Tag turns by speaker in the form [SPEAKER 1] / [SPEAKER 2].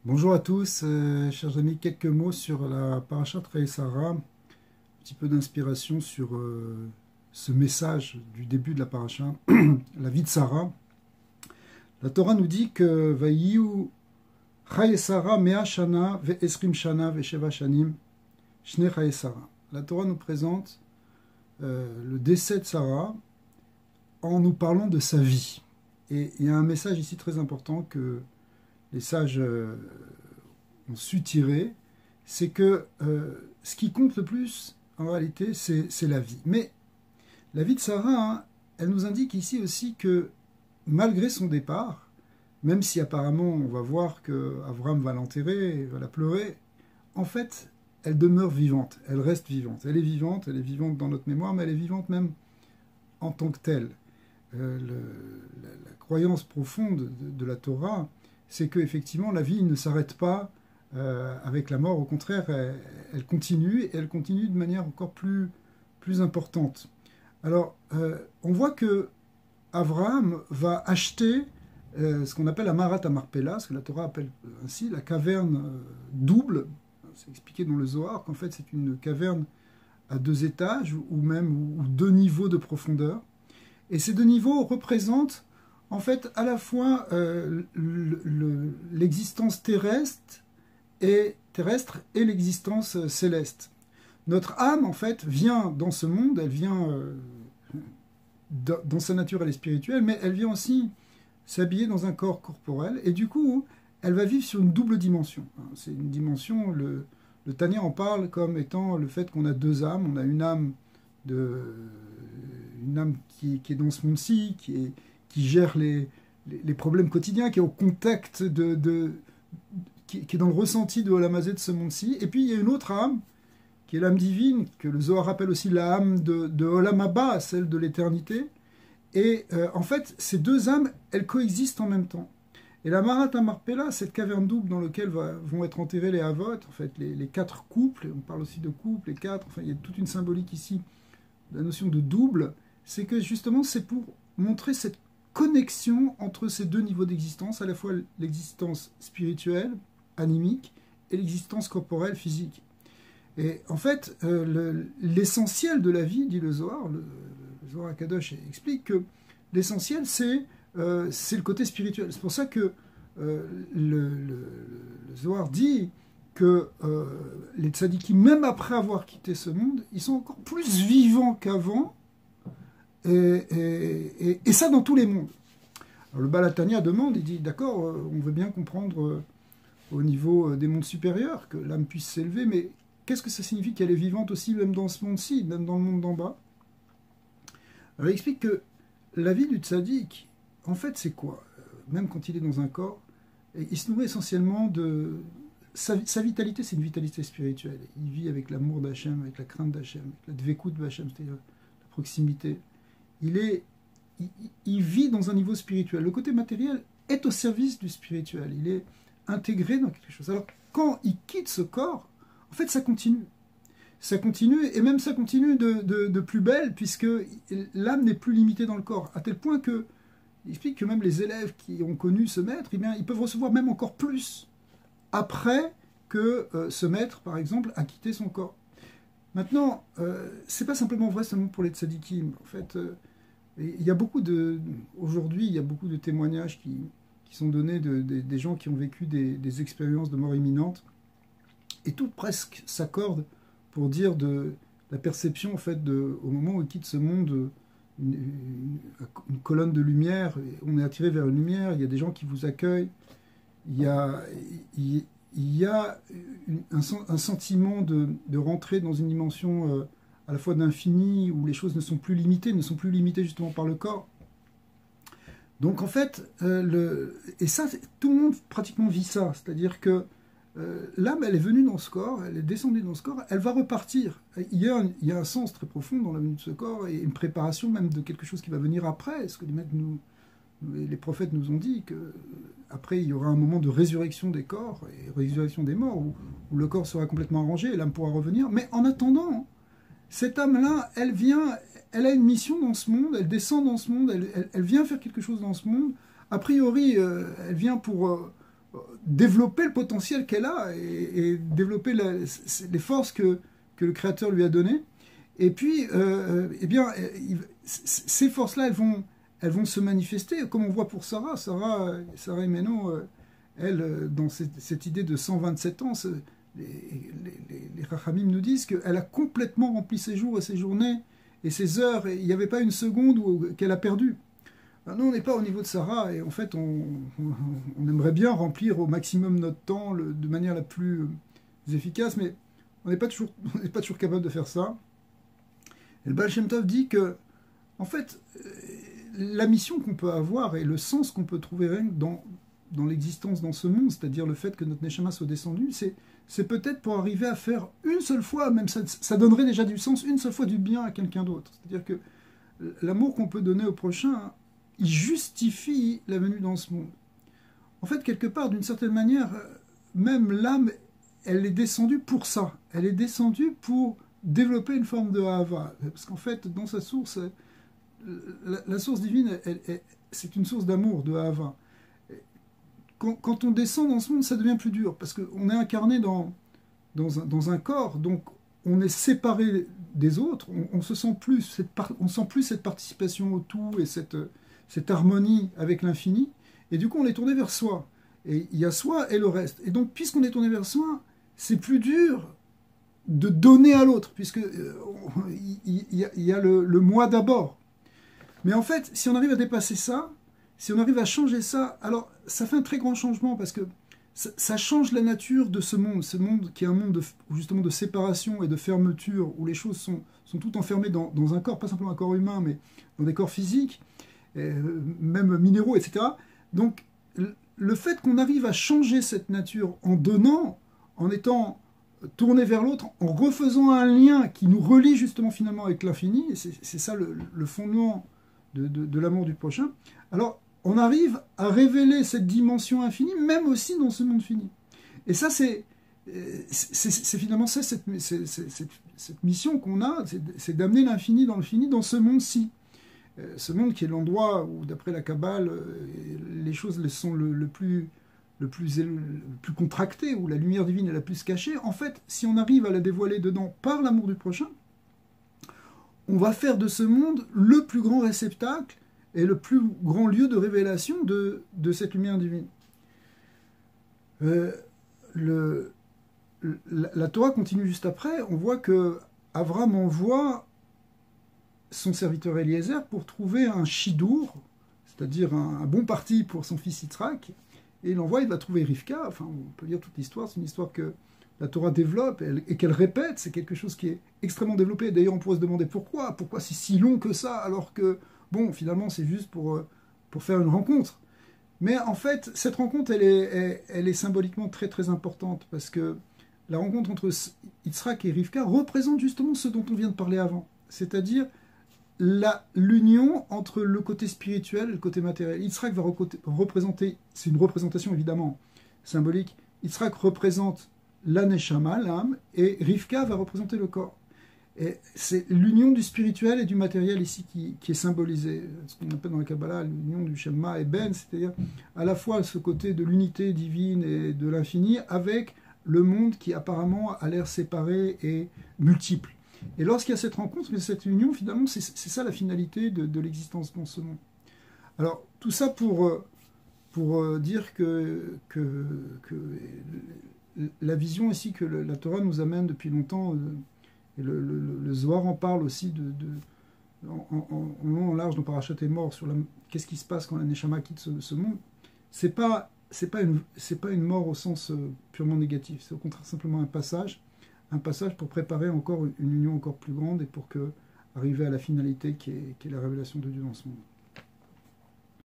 [SPEAKER 1] Bonjour à tous, chers amis, quelques mots sur la Parashat Sarah, un petit peu d'inspiration sur ce message du début de la Parasha, la vie de Sarah. La Torah nous dit que Vayiu Chaye Sarah Mea Shana Ve'esrim Shana Ve'sheva Shanim Shne Chaye Sarah. La Torah nous présente le décès de Sarah en nous parlant de sa vie. Et il y a un message ici très important que les sages ont su tirer, c'est que ce qui compte le plus, en réalité, c'est la vie. Mais la vie de Sarah, hein, elle nous indique ici aussi que malgré son départ, même si apparemment on va voir que Avram va l'enterrer, va la pleurer, en fait, elle demeure vivante, elle reste vivante. Elle est vivante dans notre mémoire, mais elle est vivante même en tant que telle. La croyance profonde de la Torah, c'est qu'effectivement la vie ne s'arrête pas avec la mort, au contraire, elle continue, et elle continue de manière encore plus importante. Alors, on voit que Abraham va acheter ce qu'on appelle la Marat Amarpella, ce que la Torah appelle ainsi la caverne double. C'est expliqué dans le Zohar qu'en fait c'est une caverne à 2 étages ou même ou 2 niveaux de profondeur. Et ces 2 niveaux représentent en fait à la fois l'existence terrestre et l'existence céleste. Notre âme, en fait, vient dans ce monde, elle vient dans sa nature, elle est spirituelle, mais elle vient aussi s'habiller dans un corps corporel, et du coup, elle va vivre sur une double dimension. C'est une dimension, le Tanya en parle comme étant le fait qu'on a 2 âmes. On a une âme qui est dans ce monde-ci, qui gère les problèmes quotidiens, qui est au contact qui est dans le ressenti de Olamazé de ce monde-ci. Et puis il y a une autre âme, qui est l'âme divine, que le Zohar appelle aussi l'âme de Olam Haba, celle de l'éternité. Et en fait, ces 2 âmes, elles coexistent en même temps. Et la Marat Amarpella, cette caverne double dans laquelle vont être enterrés les Havot, en fait, les 4 couples, on parle aussi de couples, les 4, enfin, il y a toute une symbolique ici, la notion de double, c'est que justement, c'est pour montrer cette connexion entre ces 2 niveaux d'existence, à la fois l'existence spirituelle, animique, et l'existence corporelle, physique. Et en fait, l'essentiel de la vie, dit le Zohar, le Zohar Kadosh explique que l'essentiel, c'est le côté spirituel. C'est pour ça que le Zohar dit que les tzadikim, même après avoir quitté ce monde, ils sont encore plus vivants qu'avant, et ça dans tous les mondes. Alors, le Baal HaTanya demande, il dit, d'accord, on veut bien comprendre au niveau des mondes supérieurs, que l'âme puisse s'élever, mais qu'est-ce que ça signifie qu'elle est vivante aussi, même dans ce monde-ci, même dans le monde d'en bas? Alors il explique que la vie du tzaddik, en fait, c'est quoi? Même quand il est dans un corps, il se nourrit essentiellement de... Sa vitalité, c'est une vitalité spirituelle. Il vit avec l'amour d'Hachem, avec la crainte d'Hachem, avec la dvekout d'Hachem, c'est-à-dire la proximité. Il vit dans un niveau spirituel. Le côté matériel est au service du spirituel. Il est intégré dans quelque chose. Alors, quand il quitte ce corps, en fait, ça continue. Ça continue, et même ça continue de plus belle, puisque l'âme n'est plus limitée dans le corps, à tel point que il explique que même les élèves qui ont connu ce maître, eh bien, ils peuvent recevoir même encore plus après que ce maître, par exemple, a quitté son corps. Maintenant, c'est pas simplement vrai seulement pour les tzadikim. En fait, il y a aujourd'hui, il y a beaucoup de témoignages qui sont donnés des gens qui ont vécu des expériences de mort imminente, et tout presque s'accorde pour dire de la perception, en fait, au moment où il quitte ce monde, une colonne de lumière, on est attiré vers une lumière, il y a des gens qui vous accueillent, il y a un sentiment de rentrer dans une dimension à la fois d'infini, où les choses ne sont plus limitées justement par le corps. Donc en fait, et ça, tout le monde pratiquement vit ça, c'est-à-dire que l'âme, elle est venue dans ce corps, elle est descendue dans ce corps, elle va repartir. Il y a un sens très profond dans la venue de ce corps, et une préparation même de quelque chose qui va venir après. Ce que les prophètes nous ont dit, qu'après il y aura un moment de résurrection des corps, et résurrection des morts, où le corps sera complètement arrangé, et l'âme pourra revenir. Mais en attendant, cette âme-là, elle a une mission dans ce monde, elle descend dans ce monde, elle vient faire quelque chose dans ce monde. A priori, elle vient développer le potentiel qu'elle a et développer les forces que le Créateur lui a données. Et puis, eh bien, ces forces-là, elles vont se manifester, comme on voit pour Sarah Imeno, elle, dans cette idée de 127 ans, les Rachamim nous disent qu'elle a complètement rempli ses jours et ses journées et ses heures, et il n'y avait pas une seconde qu'elle a perdu. Nous, on n'est pas au niveau de Sarah, et en fait, on aimerait bien remplir au maximum notre temps de manière la plus efficace, mais on n'est pas toujours capable de faire ça. Et le Baal Shem Tov dit que, en fait, la mission qu'on peut avoir et le sens qu'on peut trouver rien que dans l'existence dans ce monde, c'est-à-dire le fait que notre Neshama soit descendu, c'est peut-être pour arriver à faire une seule fois, même ça donnerait déjà du sens, une seule fois du bien à quelqu'un d'autre. C'est-à-dire que l'amour qu'on peut donner au prochain, il justifie la venue dans ce monde. En fait, quelque part, d'une certaine manière, même l'âme, elle est descendue pour ça. Elle est descendue pour développer une forme de Ahava. Parce qu'en fait, dans sa source, la source divine, c'est une source d'amour, de Ahava. Quand on descend dans ce monde, ça devient plus dur, parce qu'on est incarné dans un corps, donc on est séparé des autres, on sent plus cette participation au tout et cette harmonie avec l'infini, et du coup on est tourné vers soi. Et il y a soi et le reste. Et donc, puisqu'on est tourné vers soi, c'est plus dur de donner à l'autre, puisque il y a le moi d'abord. Mais en fait, si on arrive à dépasser ça, si on arrive à changer ça, alors ça fait un très grand changement, parce que ça change la nature de ce monde qui est un monde justement de séparation et de fermeture, où les choses sont toutes enfermées dans un corps, pas simplement un corps humain, mais dans des corps physiques, même minéraux, etc. Donc, le fait qu'on arrive à changer cette nature en donnant, en étant tourné vers l'autre, en refaisant un lien qui nous relie justement finalement avec l'infini, et c'est ça le fondement de l'amour du prochain, alors on arrive à révéler cette dimension infinie, même aussi dans ce monde fini. Et ça, c'est finalement ça, cette mission qu'on a, c'est d'amener l'infini dans le fini, dans ce monde-ci. Ce monde qui est l'endroit où, d'après la Kabbale, les choses sont le plus contractées, où la lumière divine est la plus cachée. En fait, si on arrive à la dévoiler dedans par l'amour du prochain, on va faire de ce monde le plus grand réceptacle et le plus grand lieu de révélation de cette lumière divine. La Torah continue juste après. On voit que Avram envoie son serviteur Eliezer pour trouver un chidour, c'est-à-dire un bon parti pour son fils Yitzhak, et il va trouver Rivka. Enfin, on peut lire toute l'histoire, c'est une histoire que la Torah développe et qu'elle répète, c'est quelque chose qui est extrêmement développé. D'ailleurs, on pourrait se demander pourquoi c'est si long que ça, alors que, bon, finalement, c'est juste pour faire une rencontre. Mais en fait, cette rencontre, elle est symboliquement très très importante, parce que la rencontre entre Yitzhak et Rivka représente justement ce dont on vient de parler avant, c'est-à-dire l'union entre le côté spirituel et le côté matériel. Yitzhak va représenter, c'est une représentation évidemment symbolique, Yitzhak représente la neshama, l'âme, et Rivka va représenter le corps. Et c'est l'union du spirituel et du matériel ici qui est symbolisée, ce qu'on appelle dans la Kabbalah l'union du Shema et Ben, c'est-à-dire à la fois ce côté de l'unité divine et de l'infini avec le monde qui apparemment a l'air séparé et multiple. Et lorsqu'il y a cette rencontre, cette union, finalement, c'est ça la finalité de l'existence dans ce monde. Alors, tout ça pour dire que la vision ici que la Torah nous amène depuis longtemps, et le Zohar en parle aussi en long, en large, dans Parashat Emor, sur qu'est-ce qui se passe quand la Neshama quitte ce monde. C'est pas une mort au sens purement négatif, c'est au contraire simplement un passage pour préparer encore une union encore plus grande et pour arriver à la finalité qui est la révélation de Dieu dans ce monde.